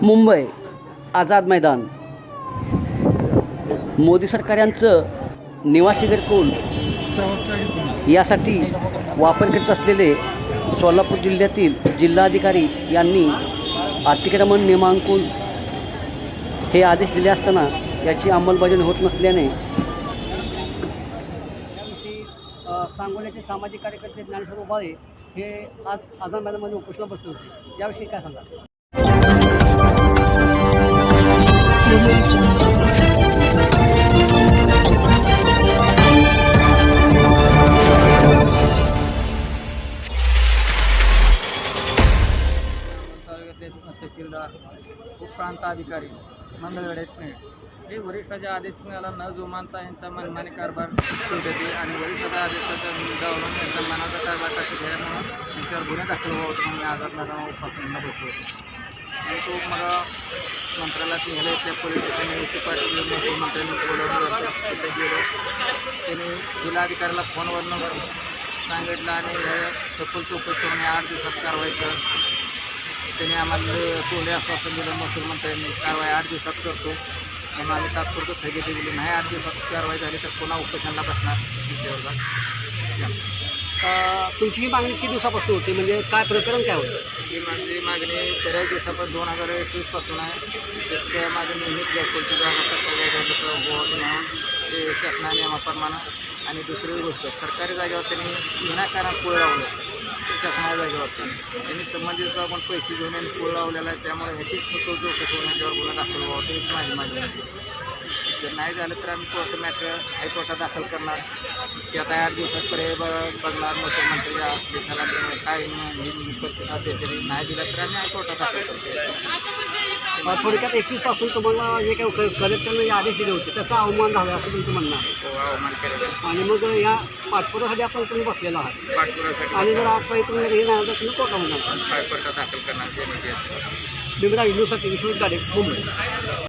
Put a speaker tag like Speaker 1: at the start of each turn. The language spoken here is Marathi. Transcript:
Speaker 1: मुंबई आझाद मैदान. मोदी सरकार यांचं निवासी घरकुल यासाठी वापर करीत असलेले सोलापूर जिल्ह्यातील जिल्हाधिकारी यांनी अतिक्रमण नियमांकन हे आदेश दिले असताना याची अंमलबजावणी होत नसल्याने सांगोल्याचे सामाजिक कार्यकर्ते ज्ञानेश्वर उबाळे हे आज आझाद मैदानामध्ये उपोषणाला बसले होते. याविषयी काय सांगा?
Speaker 2: तहसीलदार उपप्रांताधिकारी मंगळवेढे हे वरिष्ठाच्या आदेश मिळाला न जुमानता यांचा मनमानी कारभार सुरू होते आणि वरिष्ठाच्या आदेशाचा जाऊन यांचा मनाचा कारभार कसा घ्यायला यांच्यावर गुन्हे दाखल व्हावं म्हणून मी आझाद मैदानावर उपोषणाला बसलो होतो. आणि तो मला मंत्रालयात निघाले इथल्या पोलीस स्टेशनने म्युन्सिपाल्टी मुख्यमंत्र्यांनी बोलवलं तिथे गेलो. त्यांनी जिल्हाधिकाऱ्याला फोनवरनं सांगितलं आणि हे सखोल चौकशी होणे 8 दिवसात कारवाई कर. त्यांनी आम्हाला तोंडी आश्वासन दिलं मुख्यमंत्र्यांनी कारवाई 8 दिवसात करतो म्हणून आम्ही तात्पुरतं स्थगिती दिली. नाही 8 दिवसात कारवाई झाली तर पुन्हा उपोषणाला बसणार विषयावर.
Speaker 1: तुमची ही मागणी किती दिवसापासून होती, म्हणजे काय प्रकरण काय होतं?
Speaker 2: ही माझी मागणी बऱ्याच दिवसापासून 2021 पासून आहे. त्या माझ्या नियमित घरकुलची जागा म्हणून ते शासना नियमाप्रमाणे. आणि दुसरी गोष्ट सरकारी जागेवर त्यांनी विनाकारण पूळ लावलं शासनाच्या जागेवर त्यांनी संबंधित आपण पैसे घेऊन आणि पूळ लावलेला आहे. त्यामुळे ह्याची चौकशी होऊन याच्यावर गुन्हा दाखल व्हावा हीच माझी मागणी. जर नाही झालं तर आम्ही कोर्ट मॅटर हायकोर्टात दाखल करणार की आता 8 दिवसात पर्याय बघणार. मुख्यमंत्र्यांच्या देशाला काय प्रतिसाद देते नाही दिला तर आम्ही हायकोर्टात दाखल करतो.
Speaker 1: थोडक्यात 21 पासून तुम्हाला जे काही कलेक्टरने आदेश दिले होते त्याचा अवमान झाला असं तुमचं म्हणणं आहे?
Speaker 2: अवमान केलेला
Speaker 1: आणि मग या पाठपुरासाठी आपण तुम्ही बसलेला आहात
Speaker 2: पाठपुरासाठी
Speaker 1: आणि जर आज काही तुम्ही हे नाही तर तुम्ही कोर्टामध्ये जाणार.
Speaker 2: हायकोर्टात दाखल करणार.
Speaker 1: बिबरा न्यूजसाठी विश्वजित गाडे, मुंबई.